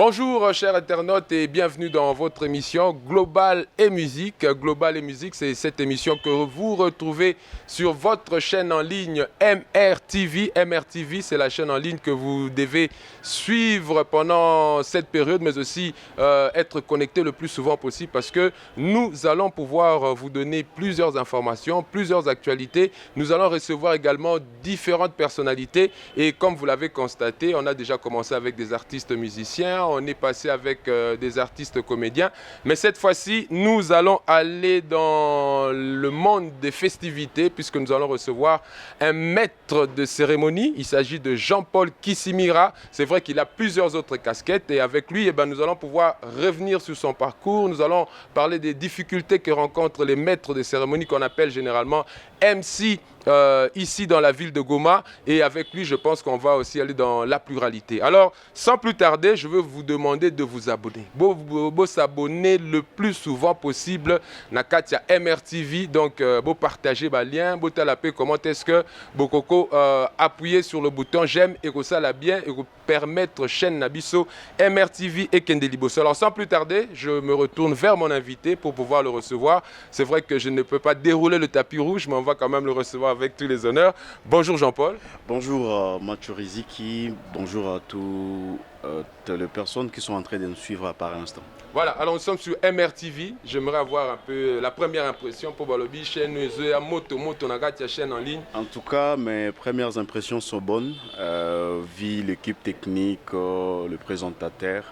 Bonjour chers internautes et bienvenue dans votre émission Global et Musique. Global et Musique, c'est cette émission que vous retrouvez sur votre chaîne en ligne MRTV. MRTV, c'est la chaîne en ligne que vous devez suivre pendant cette période, mais aussi être connecté le plus souvent possible parce que nous allons pouvoir vous donner plusieurs informations, plusieurs actualités. Nous allons recevoir également différentes personnalités et comme vous l'avez constaté, on a déjà commencé avec des artistes musiciens, on est passé avec des artistes comédiens, mais cette fois-ci, nous allons aller dans le monde des festivités puisque nous allons recevoir un maître de cérémonie. Il s'agit de Jean-Paul Kissimira. C'est vrai qu'il a plusieurs autres casquettes et avec lui, nous allons pouvoir revenir sur son parcours. Nous allons parler des difficultés que rencontrent les maîtres de cérémonie qu'on appelle généralement MC ici dans la ville de Goma, et avec lui je pense qu'on va aussi aller dans la pluralité. Alors sans plus tarder, je veux vous demander de vous abonner. Vous s'abonner le plus souvent possible na Katia MRTV, donc vous partagez le lien, vous tapez comment est-ce que vous appuyez sur le bouton j'aime et que ça la bien et vous permettre chaîne Nabiso MRTV et Kendeliboso. Alors sans plus tarder, je me retourne vers mon invité pour pouvoir le recevoir. C'est vrai que je ne peux pas dérouler le tapis rouge, mais on va quand même le recevoir avec tous les honneurs. Bonjour Jean-Paul. Bonjour Mathieu Riziki, bonjour à toutes les personnes qui sont en train de nous suivre par l'instant. Voilà, alors nous sommes sur MRTV. J'aimerais avoir un peu la première impression pour Balobi, chaîne Moto chaîne en ligne. En tout cas, mes premières impressions sont bonnes, vu l'équipe technique, le présentateur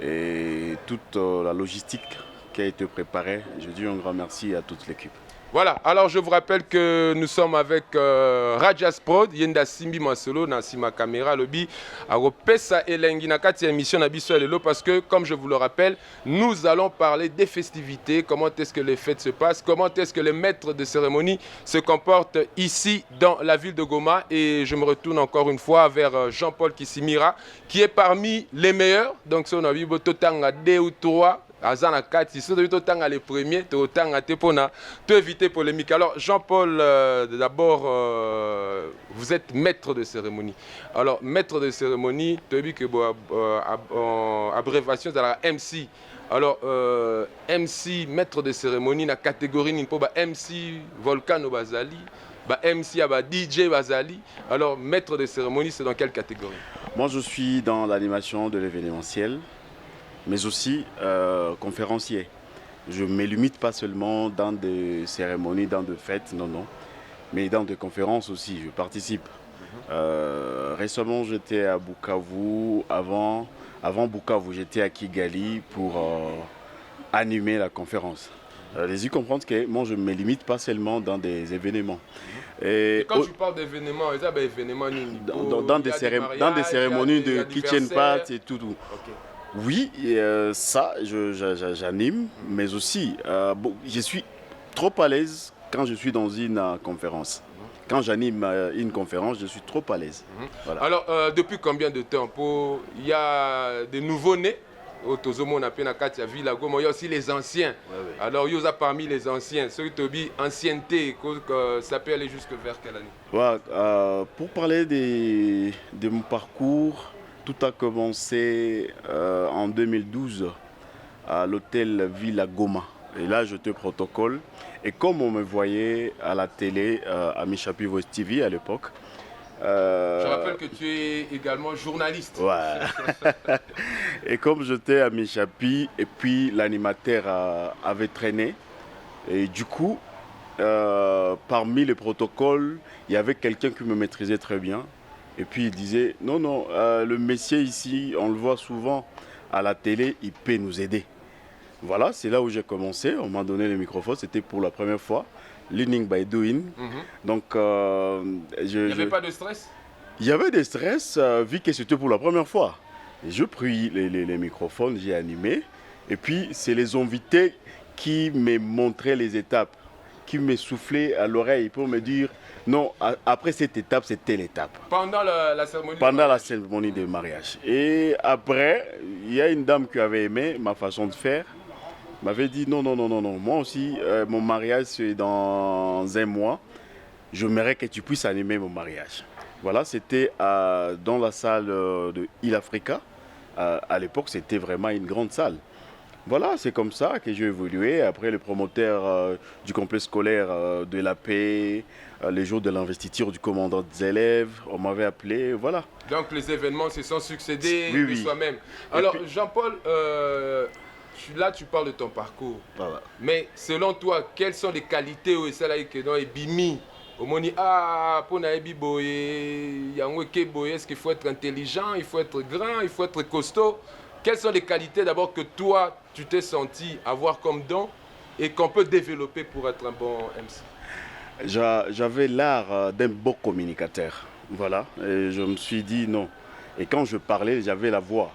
et toute la logistique qui a été préparée. Je dis un grand merci à toute l'équipe. Voilà, alors je vous rappelle que nous sommes avec Rajas Prod, Yenda Simbi Masolo, Nassima Caméra, Lobby, Aropesa Elengi, Nakati émission Nabiso Lelo, parce que, comme je vous le rappelle, nous allons parler des festivités, comment est-ce que les fêtes se passent, comment est-ce que les maîtres de cérémonie se comportent ici dans la ville de Goma. Et je me retourne encore une fois vers Jean-Paul Kissimira, qui est parmi les meilleurs. Donc, si on a vu Totanga 2 ou 3. Azana 4, si vous avez les premiers, tu as éviter polémique. Alors Jean-Paul, d'abord, vous êtes maître de cérémonie. Alors maître de cérémonie, tu as vu que abréviation de la MC. Alors MC, maître de cérémonie, la catégorie MC Volcano Bazali, MC DJ Bazali. Alors maître de cérémonie, c'est dans quelle catégorie? Moi je suis dans l'animation de l'événementiel, mais aussi conférencier. Je ne me limite pas seulement dans des cérémonies, dans des fêtes, non, mais dans des conférences aussi, je participe. Récemment, j'étais à Bukavu, avant Bukavu, j'étais à Kigali pour animer la conférence. Les y comprendre que moi, je ne me limite pas seulement dans des événements. Et quand tu parles d'événements, dans des cérémonies de kitchen party et tout. Okay. Oui, ça, j'anime, mais aussi, je suis trop à l'aise quand je suis dans une conférence. Quand j'anime une conférence, je suis trop à l'aise. Voilà. Alors, depuis combien de temps il y a des nouveaux-nés? Il y a aussi les anciens. Ouais. Alors, il y a parmi les anciens, ceux qui ont ancienneté, ça peut aller jusque vers quelle année? Ouais, pour parler de mon parcours, tout a commencé en 2012 à l'hôtel Villa Goma. Et là, je te protocole. Et comme on me voyait à la télé, à Michapi Voice TV à l'époque. Je rappelle que tu es également journaliste. Ouais. Et comme j'étais à Michapi, et puis l'animateur avait traîné. Et du coup, parmi les protocoles, il y avait quelqu'un qui me maîtrisait très bien. Et puis il disait, non, le monsieur ici, on le voit souvent à la télé, il peut nous aider. Voilà, c'est là où j'ai commencé. On m'a donné le microphone, c'était pour la première fois. Learning by doing. Donc, il n'y avait pas de stress? Il y avait des stress, vu que c'était pour la première fois. Et je pris les microphones, j'ai animé. Et puis, c'est les invités qui me montraient les étapes, qui me soufflaient à l'oreille pour me dire, non, après cette étape, c'est telle étape. Pendant la cérémonie la cérémonie de mariage. Et après, il y a une dame qui avait aimé ma façon de faire. M'avait dit non. Moi aussi, mon mariage, c'est dans un mois. J'aimerais que tu puisses animer mon mariage. Voilà, c'était dans la salle de Il Africa. À l'époque, c'était vraiment une grande salle. Voilà, c'est comme ça que j'ai évolué. Après, le promoteur du complexe scolaire de la paix, les jours de l'investiture du commandant des élèves, on m'avait appelé, voilà. Donc les événements se sont succédés Oui, de oui. soi-même. Et Alors puis- Jean-Paul, là tu parles de ton parcours. Voilà. Mais selon toi, quelles sont les qualités où ça là que dans Ebimi au moni pour na ebi boye, yango ke boye, est-ce qu'il faut être intelligent, il faut être grand, il faut être costaud? Quelles sont les qualités d'abord que toi tu t'es senti avoir comme don et qu'on peut développer pour être un bon MC? J'avais l'art d'un bon communicateur. Voilà. Et je me suis dit non. Et quand je parlais, j'avais la voix.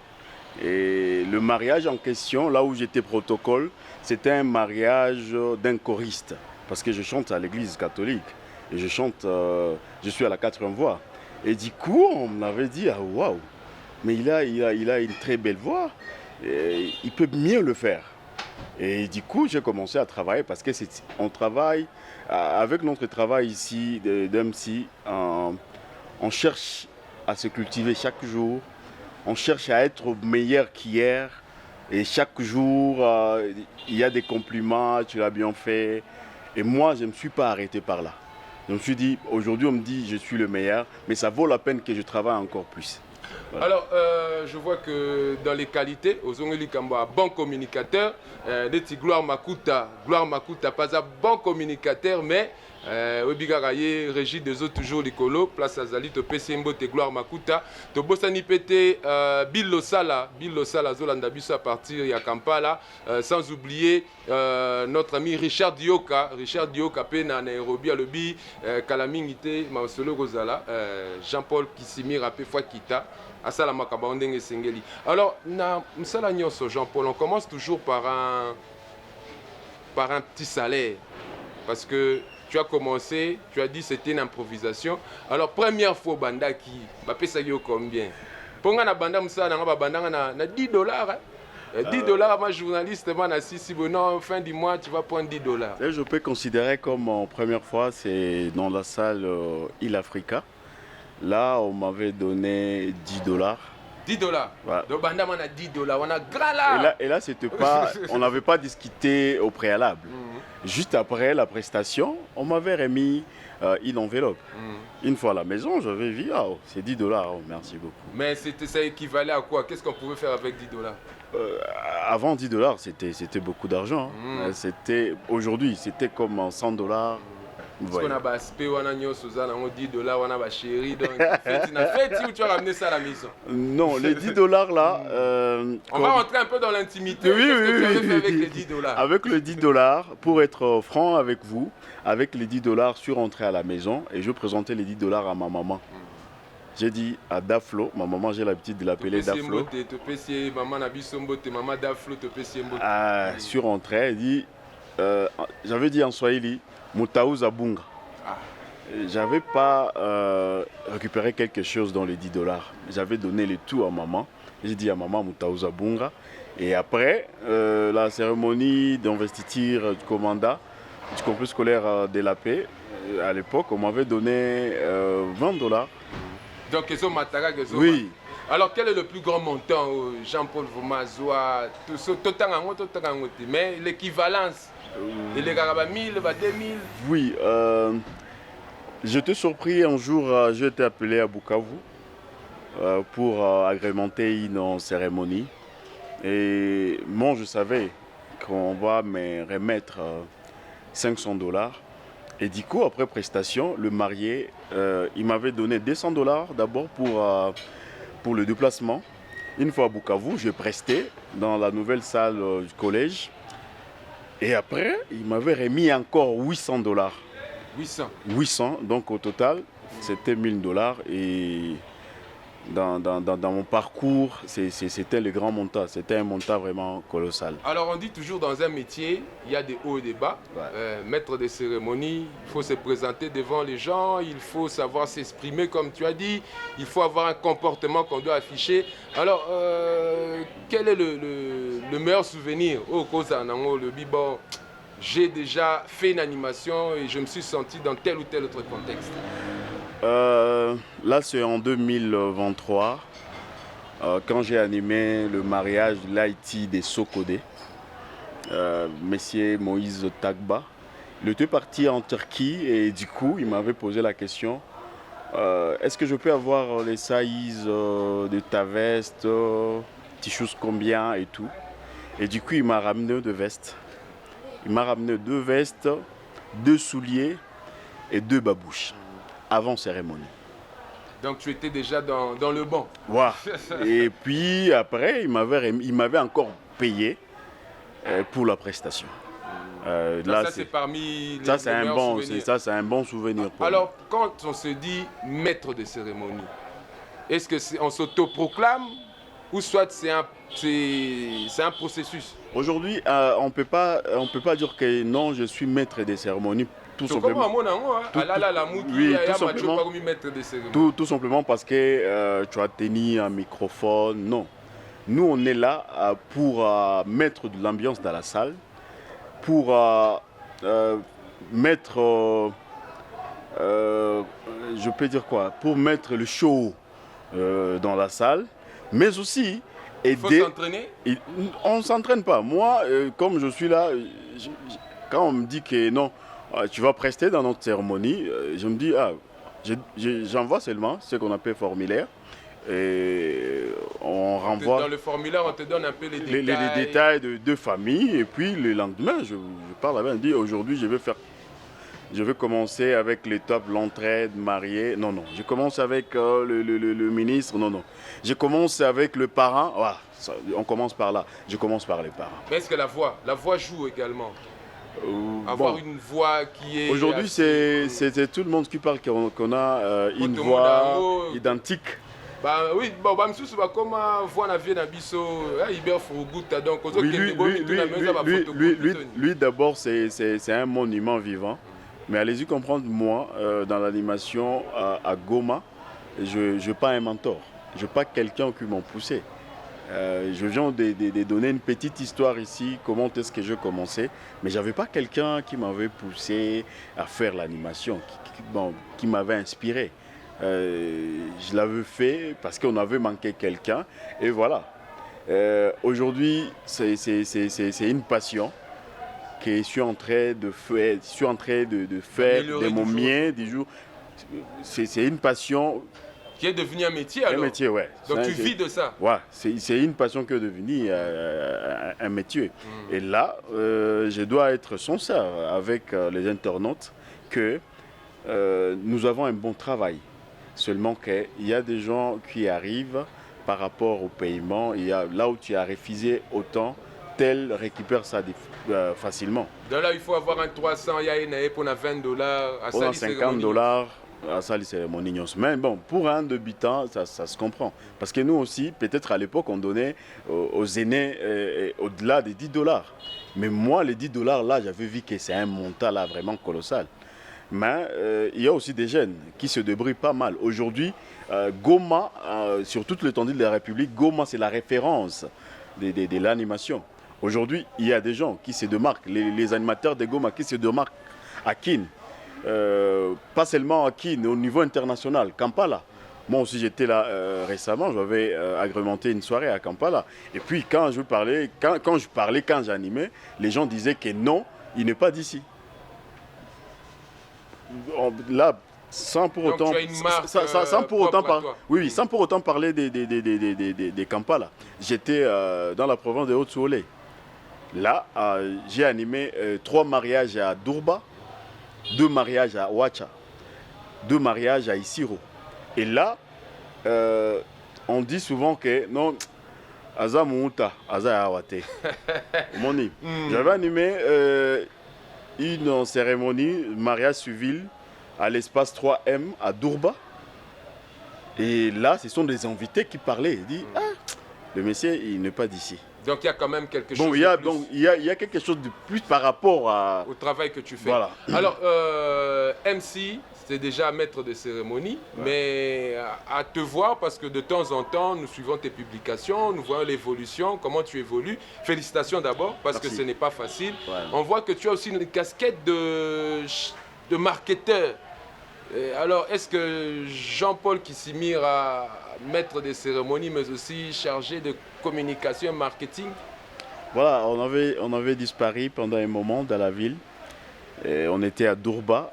Et le mariage en question, là où j'étais protocole, c'était un mariage d'un choriste. Parce que je chante à l'église catholique. Et je chante, je suis à la 4e voix. Et du coup, on m'avait dit, ah waouh, mais il a une très belle voix. Et il peut mieux le faire. Et du coup, j'ai commencé à travailler parce que on travaille, avec notre travail ici d'MC, on cherche à se cultiver chaque jour, on cherche à être meilleur qu'hier. Et chaque jour, il y a des compliments, tu l'as bien fait. Et moi, je ne me suis pas arrêté par là. Je me suis dit, aujourd'hui, on me dit je suis le meilleur, mais ça vaut la peine que je travaille encore plus. Voilà. Alors, je vois que dans les qualités, Ozongeli Kamba, bon communicateur, Neti Gloire Makuta, pas un bon communicateur, mais Obigaraye, Régis des autres toujours Licolo, Place Azali, Topé Sembo, Gloire Makuta, Tobosani Pété, Bill Losala, Zolanda Bisso à partir à Kampala, sans oublier notre ami Richard Dioka, Pena Nairobi, Alobi, Kalamingite, Maosolo Rosala, Jean-Paul Kissimi, Rapé Fouakita. Alors, Jean-Paul, on commence toujours par un petit salaire. Parce que tu as commencé, tu as dit que c'était une improvisation. Alors, première fois, Banda qui va payer combien? Pour nga na banda musala nga banda na $10. 10 moi journaliste, si non, fin du mois, tu vas prendre $10. Et je peux considérer comme en première fois, c'est dans la salle Il Africa. Là, on m'avait donné $10. $10. Voilà. Donc, banda on a $10. On a grand là. Et là c'était pas, on n'avait pas discuté au préalable. Juste après la prestation, on m'avait remis une enveloppe. Une fois à la maison, j'avais vu, ah, c'est $10, oh, merci beaucoup. Mais ça équivalait à quoi? Qu'est-ce qu'on pouvait faire avec $10? Avant $10, c'était beaucoup d'argent. Aujourd'hui, c'était comme $100. Parce qu'on a aspect, on a $10, on a chéri, donc fête où tu as ramené ça à la maison. Non, les $10 là. On va rentrer un peu dans l'intimité. Oui, Qu'est-ce que tu avais oui. fait avec les $10? Avec les $10, pour être franc avec vous, avec les $10, je suis rentré à la maison et je présentais les $10 à ma maman. J'ai dit à Daflo, ma maman, j'ai l'habitude de l'appeler Daflo. Je suis rentré, elle dit, j'avais dit en Swahili, Mutaouza Bunga. J'avais pas récupéré quelque chose dans les $10. J'avais donné le tout à maman. J'ai dit à maman Mutaouza Bunga. Et après, la cérémonie d'investiture du commandant du complexe scolaire de la paix, à l'époque, on m'avait donné $20. Donc, ils ont matara, oui. Alors, quel est le plus grand montant, Jean-Paul Vomazoa, mais l'équivalence? Et les Garabas 1000, 2000. Oui, j'étais surpris un jour, j'ai été appelé à Bukavu pour agrémenter une cérémonie. Et moi, je savais qu'on va me remettre $500. Et du coup, après prestation, le marié, il m'avait donné $200 d'abord pour le déplacement. Une fois à Bukavu, j'ai presté dans la nouvelle salle du collège. Et après, il m'avait remis encore $800. 800, donc au total, c'était $1000. Et dans mon parcours, c'était le grand montant. C'était un montant vraiment colossal. Alors on dit toujours dans un métier, il y a des hauts et des bas. Ouais. Maître des cérémonies, il faut se présenter devant les gens, il faut savoir s'exprimer comme tu as dit, il faut avoir un comportement qu'on doit afficher. Alors, quel est le meilleur souvenir au Kozanango, le Bibon? J'ai déjà fait une animation et je me suis senti dans tel ou tel autre contexte. Là, c'est en 2023. quand j'ai animé le mariage de l'Haïti des Sokodé, Monsieur Moïse Tagba. Il était parti en Turquie et du coup, il m'avait posé la question est-ce que je peux avoir les size de ta veste, petites choses combien et tout. Et du coup, il m'a ramené 2 vestes. Il m'a ramené 2 vestes, 2 souliers et 2 babouches avant cérémonie. Donc tu étais déjà dans le banc. Voilà. Et puis après, il m'avait encore payé pour la prestation. Là, ça c'est parmi les meilleurs souvenirs. Ça c'est un bon souvenir pour Alors, quand on se dit maître de cérémonie, est-ce qu'on s'autoproclame ou soit c'est un processus? Aujourd'hui, on ne peut pas dire que non, je suis maître des cérémonies. Tout simplement. Tout simplement parce que tu as tenu un microphone. Non. Nous, on est là pour mettre de l'ambiance dans la salle, pour mettre, je peux dire quoi, pour mettre le show dans la salle, mais aussi aider. Il faut s'entraîner? On ne s'entraîne pas. Moi, comme je suis là, quand on me dit que non, tu vas prester dans notre cérémonie, je me dis, j'envoie seulement ce qu'on appelle formulaire. Et on renvoie. Dans le formulaire, on te donne un peu les détails. Les détails de famille. Et puis le lendemain, je parle avec, je dis aujourd'hui, je vais commencer avec l'étape, l'entraide, mariée. Non, non. Je commence avec le ministre. Non, non. Je commence avec le parent. Voilà, on commence par là. Je commence par les parents. Mais est-ce que la voix joue également? Avoir une voix qui est... Aujourd'hui, c'est tout le monde qui parle qu'on a une voix identique. Bah oui, comme voix na vie na biso, Hubert Furuguta, donc lui d'abord c'est un monument vivant. Mais allez-y comprendre, moi, dans l'animation à Goma, je n'ai pas un mentor. Je n'ai pas quelqu'un qui m'a poussé. Je viens de donner une petite histoire ici, comment est-ce que j'ai commencé. Mais je n'avais pas quelqu'un qui m'avait poussé à faire l'animation, qui m'avait inspiré. Je l'avais fait parce qu'on avait manqué quelqu'un. Et voilà. Aujourd'hui, c'est une passion que je suis en train de faire de mon mien du jour. C'est une passion qui est devenu un métier alors. Un métier, ouais. Donc tu vis de ça. Ouais, c'est une passion qui est devenue un métier. Et là, je dois être sincère avec les internautes que nous avons un bon travail. Seulement qu'il y a des gens qui arrivent par rapport au paiement. Il y a là où tu as refusé autant, tel récupère ça facilement. Donc là, il faut avoir un 300, il y a une pour $20, à pour $50 à ça, c'est mon ignos. Mais bon, pour un débutant, ça se comprend. Parce que nous aussi, peut-être à l'époque, on donnait aux aînés au-delà des $10. Mais moi, les $10 là, j'avais vu que c'est un montant là vraiment colossal. Mais il y a aussi des jeunes qui se débrouillent pas mal. Aujourd'hui, Goma, sur toute l'étendue de la République, Goma, c'est la référence de l'animation. Aujourd'hui, il y a des gens qui se démarquent, les animateurs de Goma qui se démarquent à Kin. Pas seulement à Kin, au niveau international, Kampala. Moi aussi, j'étais là récemment, j'avais agrémenté une soirée à Kampala. Et puis, quand j'animais, les gens disaient que non, il n'est pas d'ici. Là, sans pour autant, sans pour autant parler des Kampala. J'étais dans la province de Haute-Soleil. Là, j'ai animé 3 mariages à Durba, 2 mariages à Ouacha, 2 mariages à Isiro. Et là, on dit souvent que non, Aza Mouta, Aza Awate. J'avais animé une cérémonie, mariage civil, à l'espace 3M à Durba. Et là, ce sont des invités qui parlaient. Ils disent, le monsieur, il n'est pas d'ici. Donc il y a quand même quelque chose de plus. Donc il y a quelque chose de plus par rapport au travail que tu fais. Voilà. Alors, MC, c'est déjà maître de cérémonie, mais à te voir, parce que de temps en temps, nous suivons tes publications, nous voyons l'évolution, comment tu évolues. Félicitations d'abord, parce que ce n'est pas facile. Ouais. On voit que tu as aussi une casquette de marketeur. Alors, est-ce que Jean-Paul Kissimira, maître des cérémonies, mais aussi chargé de communication et marketing? Voilà, on avait disparu pendant un moment dans la ville. Et on était à Durba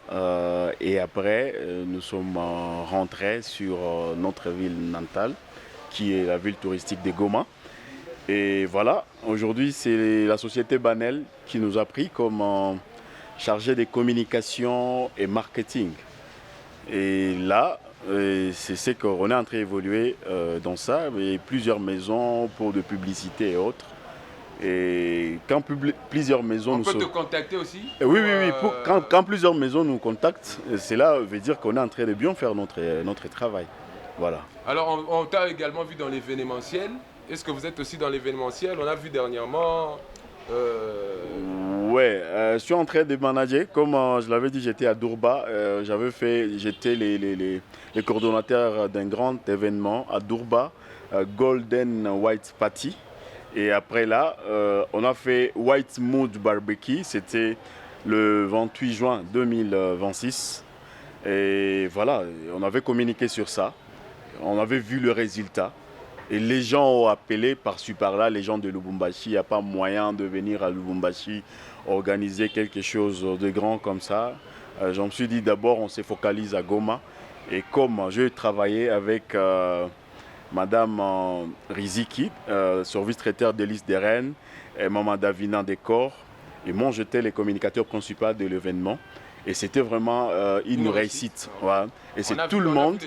et après nous sommes rentrés sur notre ville natale qui est la ville touristique de Goma. Et voilà, aujourd'hui c'est la société Banel qui nous a pris comme chargé de communication et marketing. Et là, c'est ce qu'on est en train d'évoluer dans ça, et plusieurs maisons pour de publicité et autres. Et quand plusieurs maisons On nous peut sont... te contacter aussi Oui, oui, oui. Quand plusieurs maisons nous contactent, c'est là veut dire qu'on est en train de bien faire notre travail. Voilà. Alors, on t'a également vu dans l'événementiel. Est-ce que vous êtes aussi dans l'événementiel? On a vu dernièrement... Ouais, je suis en train de manager. Comme je l'avais dit, j'étais à Durba. J'étais les coordonnateurs d'un grand événement à Durba, Golden White Party. Et après là, on a fait White Mood Barbecue. C'était le 28 juin 2026. Et voilà, on avait communiqué sur ça. On avait vu le résultat. Et les gens ont appelé par-ci par-là, les gens de Lubumbashi. Il n'y a pas moyen de venir à Lubumbashi organiser quelque chose de grand comme ça. Je me suis dit d'abord, on se focalise à Goma. Et comme je travaillais avec Madame Riziki, service traiteur de l'Île des Rennes, et Maman Davina Décor. Et moi, j'étais le communicateur principal de l'événement. Et c'était vraiment une réussite. Voilà. Et c'est tout le monde.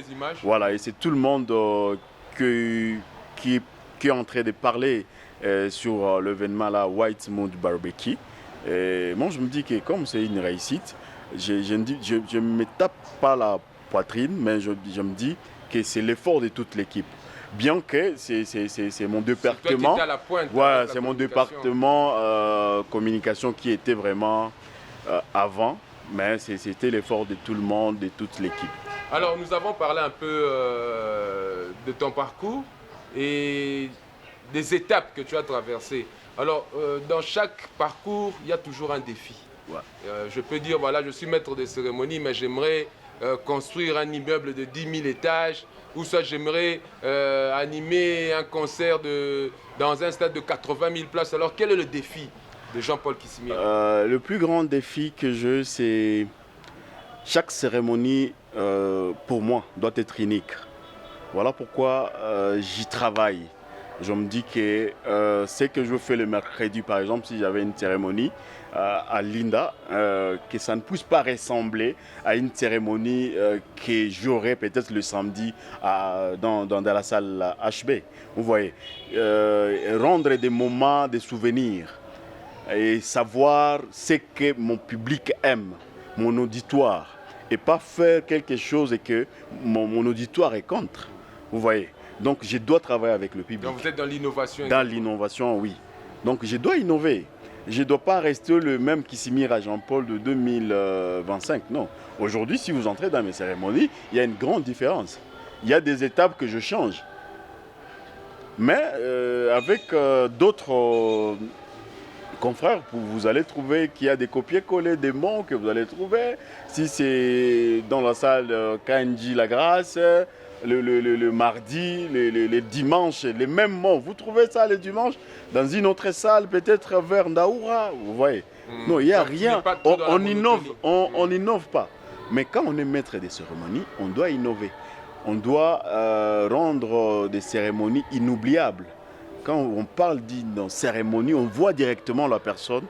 Voilà, et c'est tout le monde qui est en train de parler sur l'événement là, White Mood Barbecue. Et moi, je me dis que comme c'est une réussite, je ne me tape pas la poitrine, mais je me dis que c'est l'effort de toute l'équipe. Bien que c'est mon département, voilà, c'est mon département communication qui était vraiment avant, mais c'était l'effort de tout le monde, de toute l'équipe. Alors, nous avons parlé un peu de ton parcours et des étapes que tu as traversées. Alors, dans chaque parcours, il y a toujours un défi. Ouais. Je peux dire, voilà, je suis maître de cérémonie, mais j'aimerais construire un immeuble de 10 000 étages, ou soit j'aimerais animer un concert dans un stade de 80 000 places. Alors, quel est le défi de Jean-Paul Kissimira? Le plus grand défi que j'ai, c'est chaque cérémonie, pour moi, doit être unique. Voilà pourquoi j'y travaille. Je me dis que ce que je fais le mercredi, par exemple, si j'avais une cérémonie à Linda, que ça ne puisse pas ressembler à une cérémonie que j'aurais peut-être le samedi dans la salle HB. Vous voyez, rendre des moments, des souvenirs et savoir ce que mon public aime, mon auditoire, et pas faire quelque chose et que mon auditoire est contre. Vous voyez. Donc je dois travailler avec le public. Donc vous êtes dans l'innovation? Dans l'innovation, oui. Donc je dois innover. Je ne dois pas rester le même Kissimira Jean-Paul de 2025. Non. Aujourd'hui, si vous entrez dans mes cérémonies, il y a une grande différence. Il y a des étapes que je change. Mais avec d'autres confrères, vous allez trouver qu'il y a des copier-coller des mots que vous allez trouver. Si c'est dans la salle Kanji La Grâce, le mardi, les dimanches, les mêmes mots. Vous trouvez ça le dimanche dans une autre salle, peut-être vers Ndaoura, vous voyez. Non, il n'y a rien. On n'innove pas. Mais quand on est maître des cérémonies, on doit innover. On doit rendre des cérémonies inoubliables. Quand on parle d'une cérémonie, on voit directement la personne,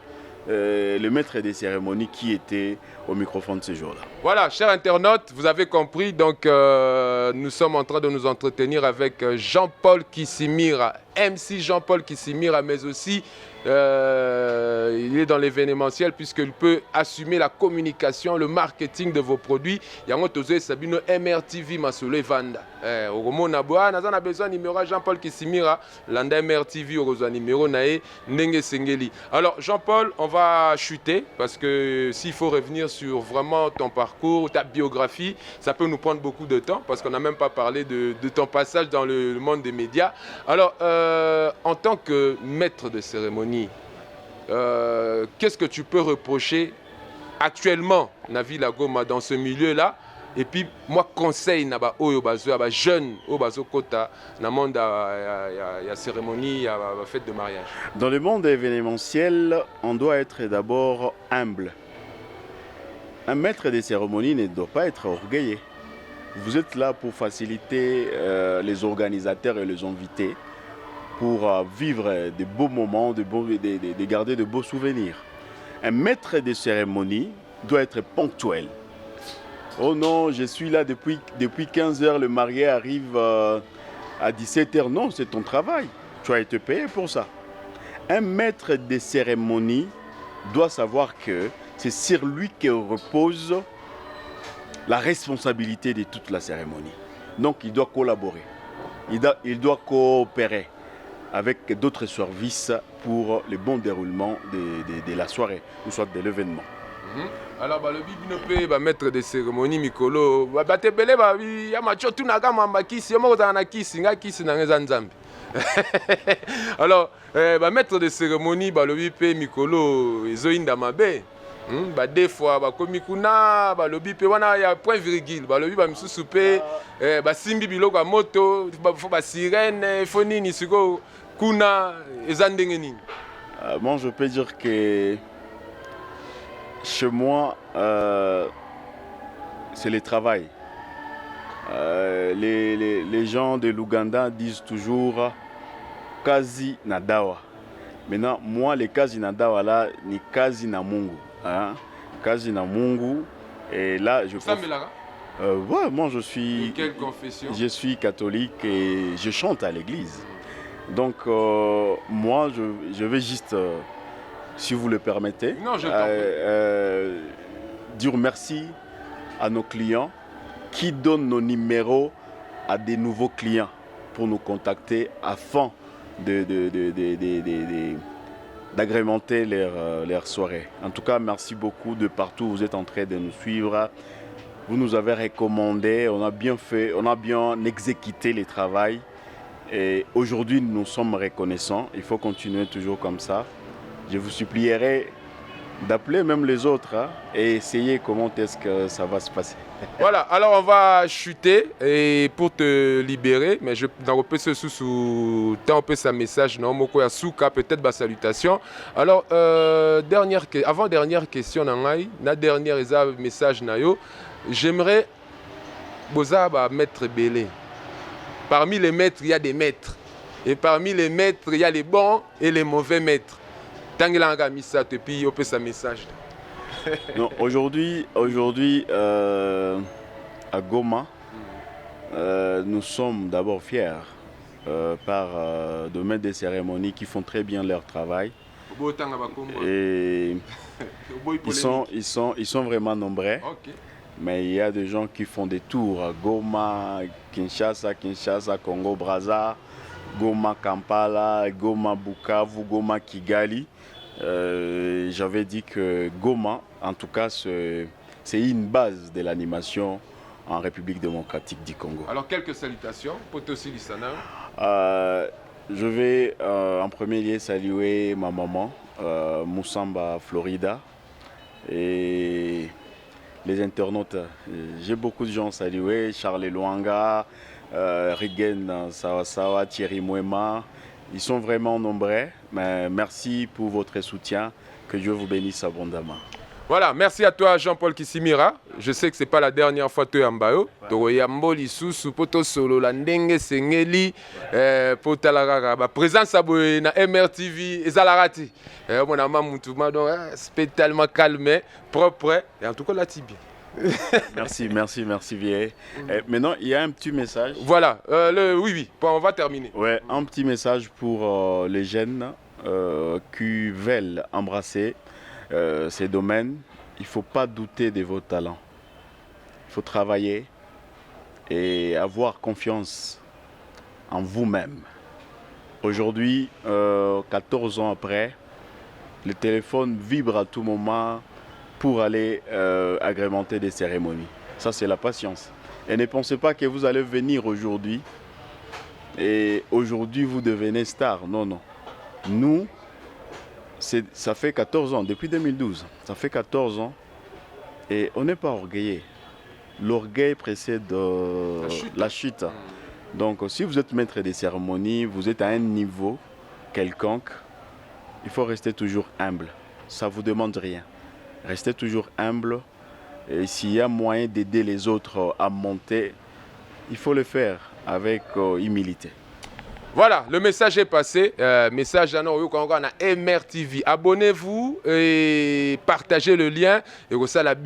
le maître des cérémonies qui était au microphone ce jour-là. Voilà, chers internautes, vous avez compris, donc nous sommes en train de nous entretenir avec Jean-Paul Kissimira, MC Jean-Paul Kissimira, mais aussi il est dans l'événementiel puisqu'il peut assumer la communication, le marketing de vos produits. Yango tozo sabino MRTV masolo vanda. Oromona boa naza na besoin numéro Jean-Paul Kissimira, landa MRTV orozo numéro nae ndenge sengeli. Alors Jean-Paul, on va chuter parce que s'il faut revenir sur vraiment ton parcours, ta biographie, ça peut nous prendre beaucoup de temps parce qu'on n'a même pas parlé de ton passage dans le monde des médias. Alors en tant que maître de cérémonie, qu'est-ce que tu peux reprocher actuellement, Navi Lagoma, dans ce milieu-là, Et puis, moi, conseil na ba oyo bazo ba jeune oyo bazo kota na monde ya cérémonie, ya fête de mariage. Dans le monde événementiel, on doit être d'abord humble. Un maître de cérémonie ne doit pas être orgueilleux. Vous êtes là pour faciliter les organisateurs et les invités, pour vivre de beaux moments, de garder de beaux souvenirs. Un maître de cérémonie doit être ponctuel. Oh non, je suis là depuis 15 heures, le marié arrive à 17 heures. Non, c'est ton travail. Tu as été payé pour ça. Un maître de cérémonie doit savoir que c'est sur lui que repose la responsabilité de toute la cérémonie. Donc il doit collaborer, il doit coopérer avec d'autres services pour le bon déroulement de la soirée, ou soit de l'événement. Alors, le bibino pe maître de cérémonie mikolo batebele ba ya macho tunaka mamba kisi yo moko na kisi nga kisi na ngeza nzambe. Alors, maître de cérémonie balobi pe mikolo ezoinda mabe. Des fois bakomi kuna balobi pe wana ya point virgule balobi ba misusu pe basimbi biloko ya moto ba sirène fo nini siko kuna eza ndenge nini. Moi je peux dire que chez moi c'est le travail. Les gens de l'Ouganda disent toujours kazi na dawa. Maintenant moi les kazi na dawa là ni kazi na Mungu. Hein? Kazi na Mungu. Et là, ouais, moi je suis. Quelle confession? Je suis catholique et je chante à l'église. Donc moi je vais juste, si vous le permettez, dire merci à nos clients qui donnent nos numéros à des nouveaux clients pour nous contacter afin d'agrémenter leur soirée. En tout cas, merci beaucoup de partout où vous êtes en train de nous suivre. Vous nous avez recommandé, on a bien fait, on a bien exécuté le travail. Et aujourd'hui, nous sommes reconnaissants. Il faut continuer toujours comme ça. Je vous supplierai d'appeler même les autres et essayer comment est-ce que ça va se passer. Voilà, alors on va chuter et pour te libérer, mais je n'en peux ce sous temps peu sa message non moko ya souka peut-être ba salutation. Alors avant dernière question na dernière message na yo, j'aimerais boza ba maître belé. Parmi les maîtres, il y a des maîtres et parmi les maîtres, il y a les bons et les mauvais maîtres. Tangilanga misa te puis on peut sa message. Non, aujourd'hui à Goma, nous sommes d'abord fiers par de maîtres de cérémonie qui font très bien leur travail. Et ils sont vraiment nombreux. Okay. Mais il y a des gens qui font des tours à Goma, Kinshasa, Congo, Brazza, Goma, Kampala, Goma, Bukavu, Goma, Kigali. J'avais dit que Goma, en tout cas, c'est une base de l'animation en République démocratique du Congo. Alors, quelques salutations pour Tossi Lissana. Je vais en premier lieu saluer ma maman, Moussamba, Florida, et les internautes. J'ai beaucoup de gens salués, Charles Luanga, Rigen Sawasawa, Thierry Mouema. Ils sont vraiment nombreux, mais merci pour votre soutien. Que Dieu vous bénisse abondamment. Voilà, merci à toi Jean-Paul Kissimira. Je sais que ce n'est pas la dernière fois que tu es en Bayo. Toyamboli Susu, Poto Solo, Landenge Sengeli, Potalarara, présence à na MRTV et Zalarati. Mon amant Moutouma, donc c'est tellement calme, propre, et en tout cas là, tu bien. Merci vieille. Maintenant, il y a un petit message. Voilà, oui, on va terminer. Ouais, un petit message pour les jeunes qui veulent embrasser ces domaines. Il ne faut pas douter de vos talents. Il faut travailler et avoir confiance en vous-même. Aujourd'hui, 14 ans après, le téléphone vibre à tout moment pour aller agrémenter des cérémonies. Ça, c'est la patience. Et ne pensez pas que vous allez venir aujourd'hui et aujourd'hui vous devenez star. Non. Nous, ça fait 14 ans, depuis 2012, ça fait 14 ans et on n'est pas orgueillés. l'orgueil précède la chute. Donc, si vous êtes maître des cérémonies, vous êtes à un niveau quelconque, il faut rester toujours humble. Ça ne vous demande rien. Restez toujours humble. Et s'il y a moyen d'aider les autres à monter, il faut le faire avec humilité. Voilà, le message est passé. Message à nous, on a MRTV. Abonnez-vous et partagez le lien. Et ça la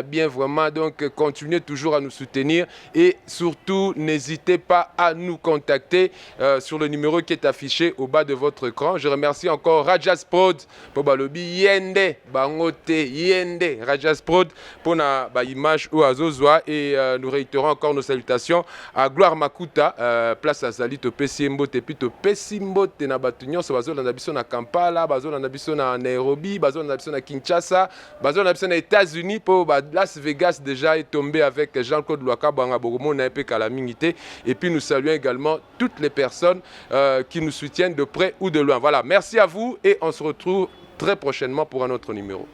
bien, vraiment. Donc, continuez toujours à nous soutenir. Et surtout, n'hésitez pas à nous contacter sur le numéro qui est affiché au bas de votre écran. Je remercie encore Rajas Prod pour Balobi Yende, Bangote Yende, Rajas Prod pour la image ou Azozwa. Et nous réitérons encore nos salutations à Gloire Makuta, place à Zalit au PC. Mbote pito pesi mbote na batu nyonso bazolanda biso na Kampala, bazolanda biso na Nairobi, bazolanda biso na Kinshasa, bazolanda biso na États-Unis pour Las Vegas déjà est tombé avec Jean-Claude Lwaka Banga Bogomo na EP Calamité. Et puis nous saluons également toutes les personnes qui nous soutiennent de près ou de loin. Voilà, merci à vous et on se retrouve très prochainement pour un autre numéro.